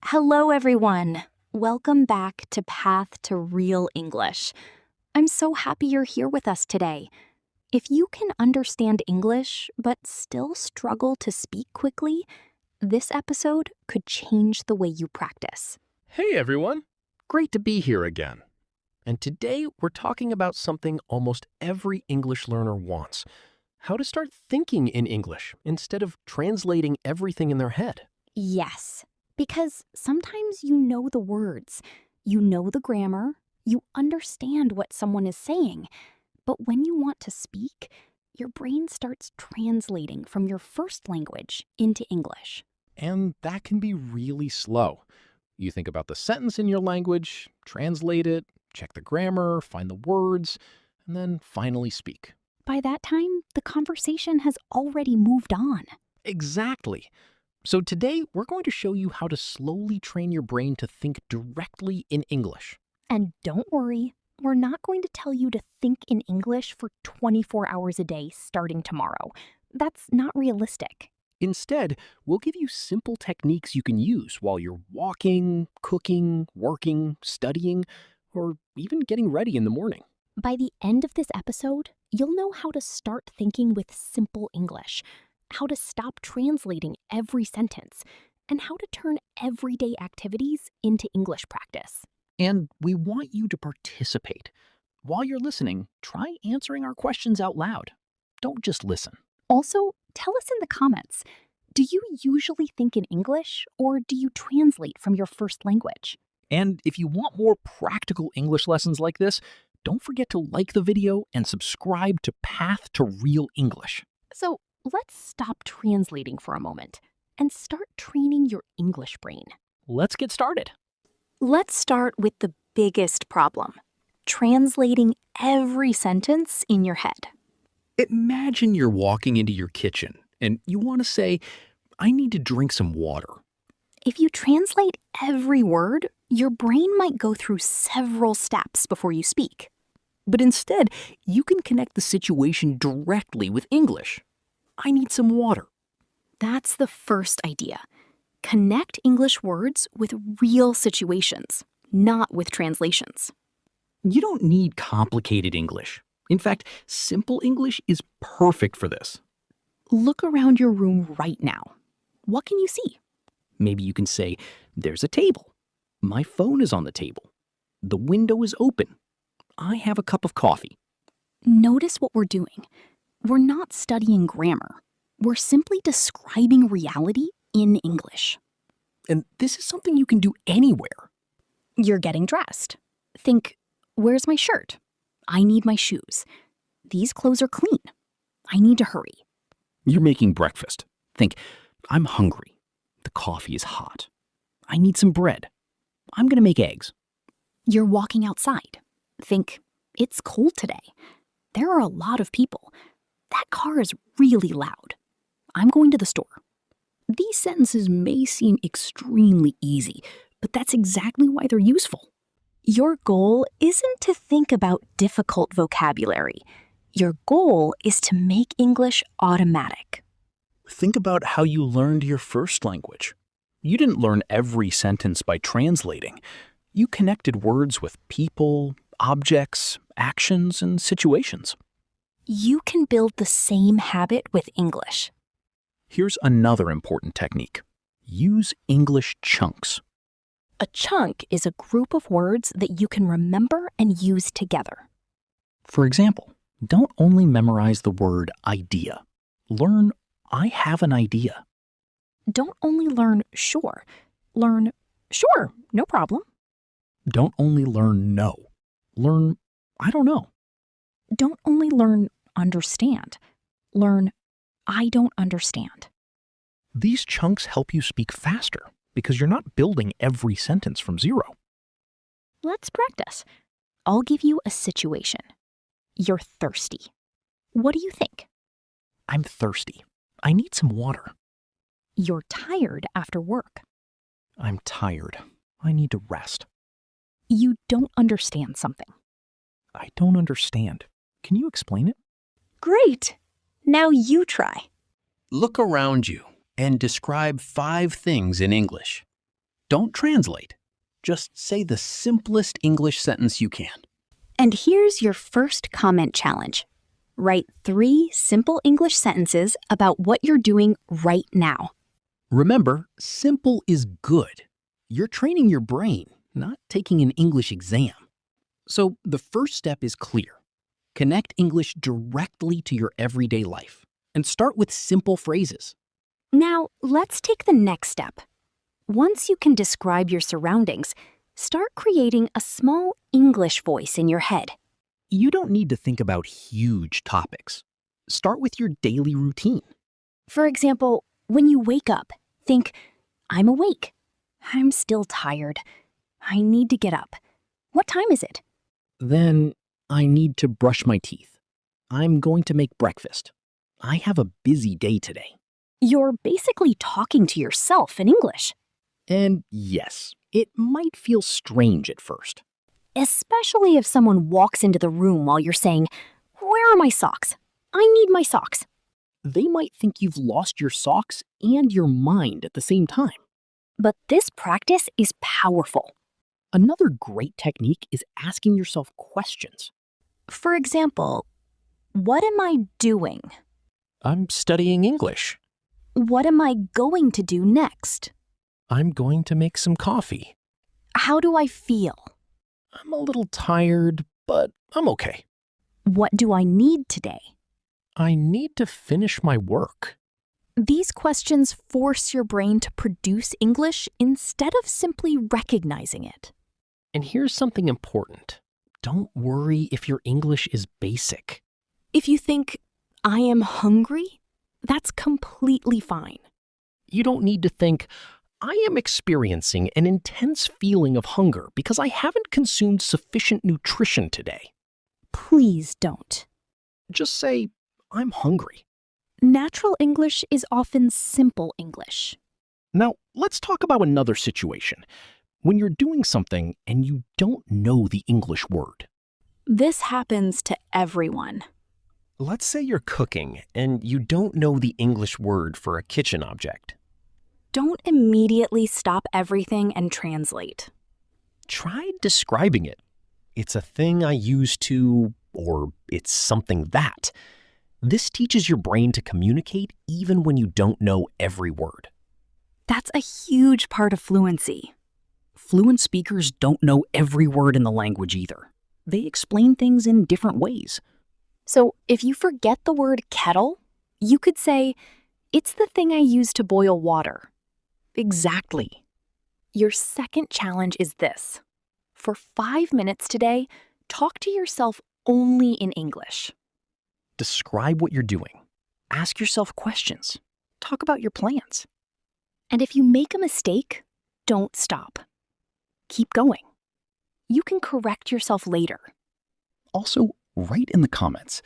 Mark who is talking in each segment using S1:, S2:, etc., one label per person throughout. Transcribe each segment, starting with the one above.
S1: Hello, everyone. Welcome back to Path to Real English. I'm so happy you're here with us today. If you can understand English but still struggle to speak quickly, this episode could change the way you practice.
S2: Hey everyone! Great to be here again. And today we're talking about something almost every English learner wants: how to start thinking in English instead of translating everything in their head.
S1: Yes, because sometimes you know the words, you know the grammar, you understand what someone is saying, but when you want to speak, your brain starts translating from your first language into English.
S2: And that can be really slow. You think about the sentence in your language, translate it, check the grammar, find the words, and then finally speak.
S1: By that time, the conversation has already moved on.
S2: Exactly. So today we're going to show you how to slowly train your brain to think directly in English.
S1: And don't worry, we're not going to tell you to think in English for 24 hours a day starting tomorrow. That's not realistic.
S2: Instead, we'll give you simple techniques you can use while you're walking, cooking, working, studying, or even getting ready in the morning.
S1: By the end of this episode, you'll know how to start thinking with simple English, how to stop translating every sentence, and how to turn everyday activities into English practice.
S2: And we want you to participate. While you're listening, try answering our questions out loud. Don't just listen.
S1: Also, tell us in the comments, do you usually think in English or do you translate from your first language?
S2: And if you want more practical English lessons like this, don't forget to like the video and subscribe to Path to Real English.
S1: So let's stop translating for a moment and start training your English brain.
S2: Let's get started.
S1: Let's start with the biggest problem, translating every sentence in your head.
S2: Imagine you're walking into your kitchen and you want to say, "I need to drink some water."
S1: If you translate every word, your brain might go through several steps before you speak.
S2: But instead, you can connect the situation directly with English. "I need some water."
S1: That's the first idea. Connect English words with real situations, not with translations.
S2: You don't need complicated English. In fact, simple English is perfect for this.
S1: Look around your room right now. What can you see?
S2: Maybe you can say, "There's a table. My phone is on the table. The window is open. I have a cup of coffee."
S1: Notice what we're doing. We're not studying grammar. We're simply describing reality in English.
S2: And this is something you can do anywhere.
S1: You're getting dressed. Think, where's my shirt? I need my shoes. These clothes are clean. I need to hurry.
S2: You're making breakfast. Think, "I'm hungry. The coffee is hot. I need some bread. I'm going to make eggs."
S1: You're walking outside. Think, it's cold today. There are a lot of people. That car is really loud. I'm going to the store. These sentences may seem extremely easy, but that's exactly why they're useful. Your goal isn't to think about difficult vocabulary. Your goal is to make English automatic.
S2: Think about how you learned your first language. You didn't learn every sentence by translating. You connected words with people, objects, actions, and situations.
S1: You can build the same habit with English.
S2: Here's another important technique. Use English chunks.
S1: A chunk is a group of words that you can remember and use together.
S2: For example, don't only memorize the word idea. Learn, "I have an idea."
S1: Don't only learn sure. Learn sure, no problem.
S2: Don't only learn no. Learn, "I don't know."
S1: Don't only learn understand. Learn I don't understand.
S2: These chunks help you speak faster because you're not building every sentence from zero.
S1: Let's practice. I'll give you a situation. You're thirsty. What do you think?
S2: "I'm thirsty. I need some water."
S1: You're tired after work.
S2: "I'm tired. I need to rest."
S1: You don't understand something.
S2: "I don't understand. Can you explain it?"
S1: Great! Now you try.
S3: Look around you and describe 5 things in English. Don't translate. Just say the simplest English sentence you can.
S1: And here's your first comment challenge. Write 3 simple English sentences about what you're doing right now.
S3: Remember, simple is good. You're training your brain, not taking an English exam. So the first step is clear. Connect English directly to your everyday life and start with simple phrases.
S1: Now, let's take the next step. Once you can describe your surroundings, start creating a small English voice in your head.
S3: You don't need to think about huge topics. Start with your daily routine.
S1: For example, when you wake up, think, I'm awake. I'm still tired. I need to get up. What time is it?
S3: Then, I need to brush my teeth. I'm going to make breakfast. I have a busy day today.
S1: You're basically talking to yourself in English.
S3: And yes, it might feel strange at first.
S1: Especially if someone walks into the room while you're saying, where are my socks? I need my socks.
S3: They might think you've lost your socks and your mind at the same time.
S1: But this practice is powerful.
S3: Another great technique is asking yourself questions.
S1: For example, what am I doing?
S2: I'm studying English.
S1: What am I going to do next?
S2: I'm going to make some coffee.
S1: How do I feel?
S2: I'm a little tired, but I'm okay.
S1: What do I need today?
S2: I need to finish my work.
S1: These questions force your brain to produce English instead of simply recognizing it.
S2: And here's something important. Don't worry if your English is basic.
S1: If you think, I am hungry, that's completely fine.
S2: You don't need to think, I am experiencing an intense feeling of hunger because I haven't consumed sufficient nutrition today.
S1: Please don't.
S2: Just say, I'm hungry.
S1: Natural English is often simple English.
S3: Now, let's talk about another situation. When you're doing something and you don't know the English word.
S1: This happens to everyone.
S2: Let's say you're cooking and you don't know the English word for a kitchen object.
S1: Don't immediately stop everything and translate.
S2: Try describing it. It's a thing I use to, or it's something that. This teaches your brain to communicate even when you don't know every word.
S1: That's a huge part of fluency.
S3: Fluent speakers don't know every word in the language either. They explain things in different ways.
S1: So if you forget the word kettle, you could say, it's the thing I use to boil water.
S3: Exactly.
S1: Your second challenge is this. For 5 minutes today, talk to yourself only in English.
S3: Describe what you're doing. Ask yourself questions. Talk about your plans.
S1: And if you make a mistake, don't stop. Keep going. You can correct yourself later.
S3: Also, write in the comments,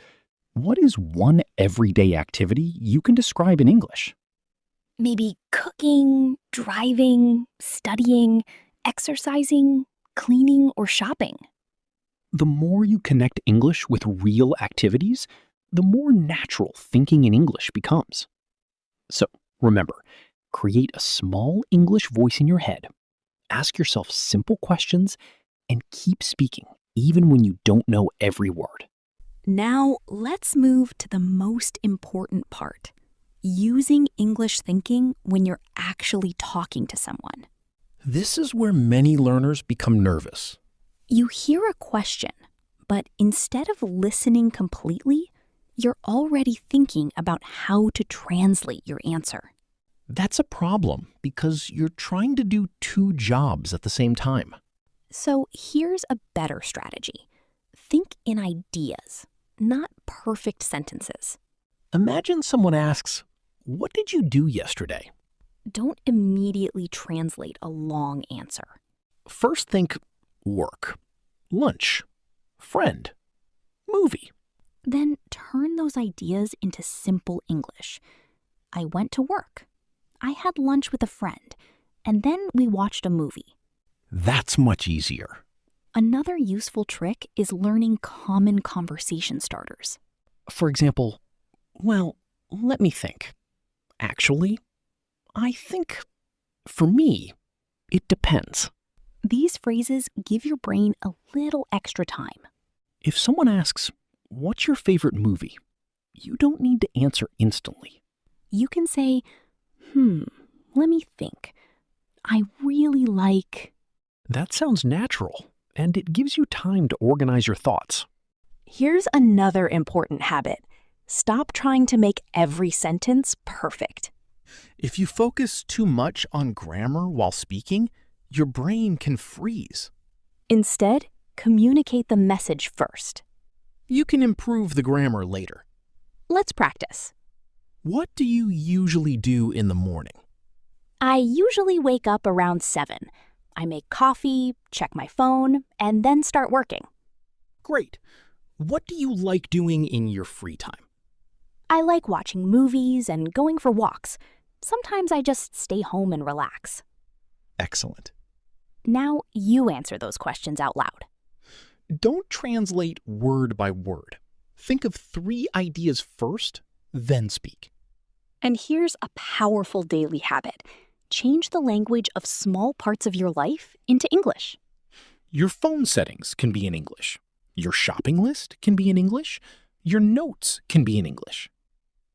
S3: what is one everyday activity you can describe in English?
S1: Maybe cooking, driving, studying, exercising, cleaning, or shopping.
S3: The more you connect English with real activities, the more natural thinking in English becomes. So, remember, create a small English voice in your head, ask yourself simple questions, and keep speaking even when you don't know every word.
S1: Now, let's move to the most important part. Using English thinking when you're actually talking to someone.
S2: This is where many learners become nervous.
S1: You hear a question, but instead of listening completely, you're already thinking about how to translate your answer.
S2: That's a problem because you're trying to do 2 jobs at the same time.
S1: So here's a better strategy. Think in ideas, not perfect sentences.
S2: Imagine someone asks, what did you do yesterday?
S1: Don't immediately translate a long answer.
S2: First think work, lunch, friend, movie.
S1: Then turn those ideas into simple English. I went to work. I had lunch with a friend. And then we watched a movie.
S2: That's much easier.
S1: Another useful trick is learning common conversation starters.
S3: For example, well, let me think. Actually, I think, for me, It depends.
S1: These phrases give your brain a little extra time.
S3: If someone asks, "What's your favorite movie?" you don't need to answer instantly.
S1: You can say, let me think. I really like...
S3: That sounds natural, and it gives you time to organize your thoughts.
S4: Here's another important habit. Stop trying to make every sentence perfect.
S5: If you focus too much on grammar while speaking, your brain can freeze.
S4: Instead, communicate the message first.
S5: You can improve the grammar later.
S4: Let's practice.
S5: What do you usually do in the morning?
S4: I usually wake up around 7. I make coffee, check my phone, and then start working.
S5: Great. What do you like doing in your free time?
S4: I like watching movies and going for walks. Sometimes I just stay home and relax.
S5: Excellent.
S4: Now you answer those questions out loud.
S5: Don't translate word by word. Think of 3 ideas first, then speak.
S1: And here's a powerful daily habit. Change the language of small parts of your life into English.
S5: Your phone settings can be in English. Your shopping list can be in English. Your notes can be in English.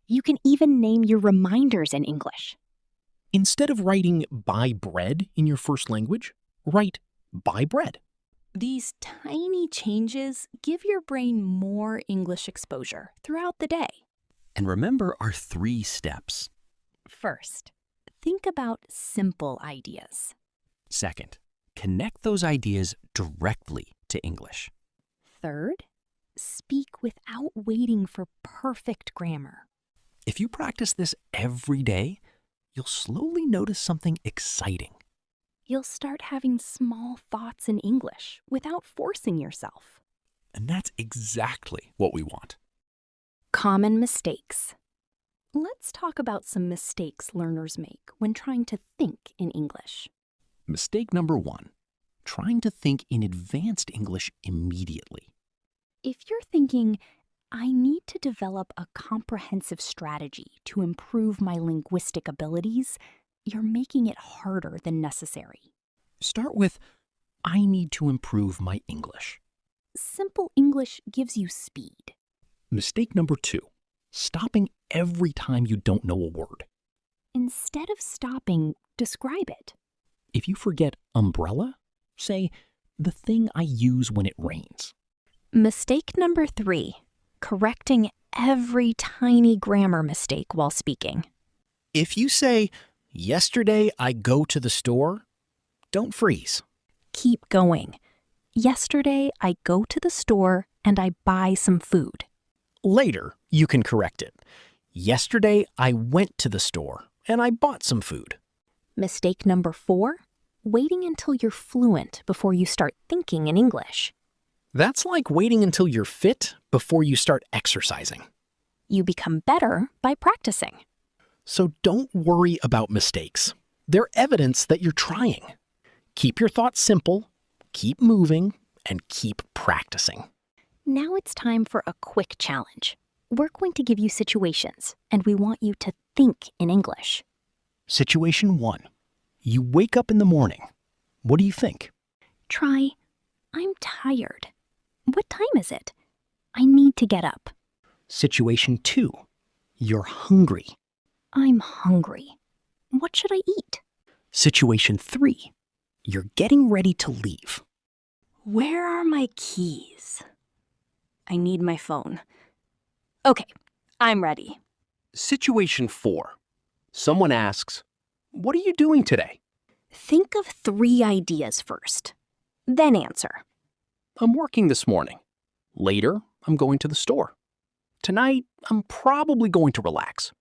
S1: You can even name your reminders in English.
S5: Instead of writing buy bread in your first language, write buy bread.
S1: These tiny changes give your brain more English exposure throughout the day.
S3: And remember our 3 steps.
S1: First, think about simple ideas.
S3: Second, connect those ideas directly to English.
S1: Third, speak without waiting for perfect grammar.
S3: If you practice this every day, you'll slowly notice something exciting.
S1: You'll start having small thoughts in English without forcing yourself.
S3: And that's exactly what we want.
S1: Common mistakes. Let's talk about some mistakes learners make when trying to think in English.
S3: Mistake number 1, trying to think in advanced English immediately.
S1: If you're thinking, I need to develop a comprehensive strategy to improve my linguistic abilities, you're making it harder than necessary.
S3: Start with, I need to improve my English.
S1: Simple English gives you speed.
S3: Mistake number 2, stopping every time you don't know a word.
S1: Instead of stopping, describe it.
S3: If you forget umbrella, say, the thing I use when it rains.
S4: Mistake number 3, correcting every tiny grammar mistake while speaking.
S5: If you say, yesterday I go to the store, don't freeze.
S4: Keep going. Yesterday, I go to the store and I buy some food.
S5: Later, you can correct it. Yesterday I went to the store and I bought some food.
S4: Mistake number 4, waiting until you're fluent before you start thinking in English.
S5: That's like waiting until you're fit before you start exercising.
S4: You become better by practicing.
S5: So don't worry about mistakes. They're evidence that you're trying. Keep your thoughts simple, keep moving, and keep practicing.
S1: Now it's time for a quick challenge. We're going to give you situations, and we want you to think in English.
S5: Situation 1. You wake up in the morning. What do you think?
S1: Try, I'm tired. What time is it? I need to get up.
S5: Situation 2. You're hungry.
S1: I'm hungry. What should I eat?
S5: Situation 3. You're getting ready to leave.
S1: Where are my keys? I need my phone. Okay, I'm ready.
S2: Situation 4. Someone asks, what are you doing today?
S1: Think of 3 ideas first, then answer.
S2: I'm working this morning. Later, I'm going to the store. Tonight, I'm probably going to relax.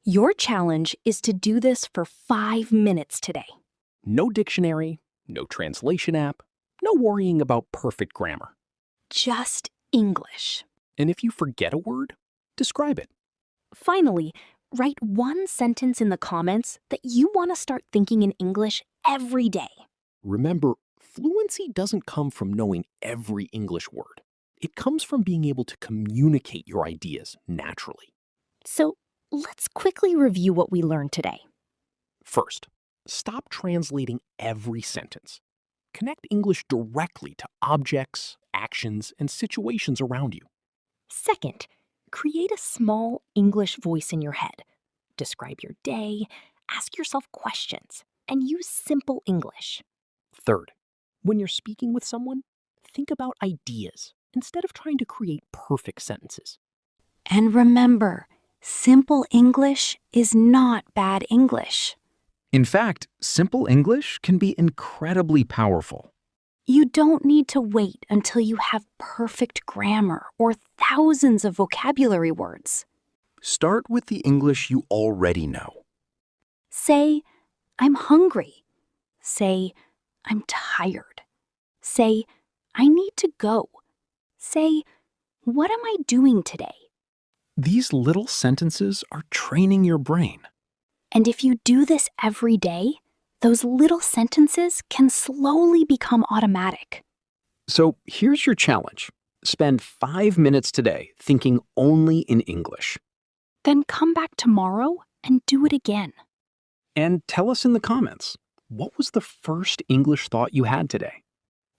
S1: Your challenge is to do this for 5 minutes today.
S2: No dictionary, no translation app, no worrying about perfect grammar.
S1: Just English.
S2: And if you forget a word, describe it.
S1: Finally, write 1 sentence in the comments that you want to start thinking in English every day.
S2: Remember, fluency doesn't come from knowing every English word. It comes from being able to communicate your ideas naturally.
S1: So let's quickly review what we learned today.
S2: First,
S3: Stop translating every sentence. Connect English directly to objects, actions, and situations around you.
S1: Second, create a small English voice in your head. Describe your day, ask yourself questions, and use simple English.
S3: Third, when you're speaking with someone, think about ideas instead of trying to create perfect sentences.
S4: And remember, simple English is not bad English.
S6: In fact, simple English can be incredibly powerful.
S4: You don't need to wait until you have perfect grammar or thousands of vocabulary words.
S6: Start with the English you already know.
S4: Say, I'm hungry. Say, I'm tired. Say, I need to go. Say, what am I doing today?
S3: These little sentences are training your brain.
S4: And if you do this every day, those little sentences can slowly become automatic.
S3: So here's your challenge. Spend 5 minutes today thinking only in English.
S1: Then come back tomorrow and do it again.
S3: And tell us in the comments, what was the first English thought you had today?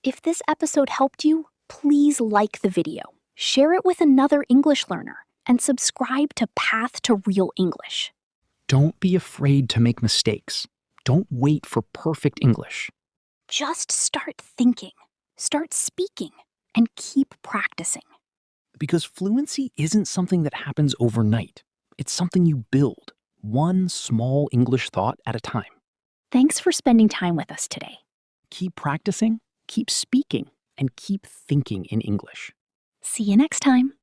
S1: If this episode helped you, please like the video, share it with another English learner, and subscribe to Path to Real English.
S3: Don't be afraid to make mistakes. Don't wait for perfect English.
S1: Just start thinking, start speaking, and keep practicing.
S3: Because fluency isn't something that happens overnight. It's something you build, one small English thought at a time.
S1: Thanks for spending time with us today.
S3: Keep practicing, keep speaking, and keep thinking in English.
S1: See you next time.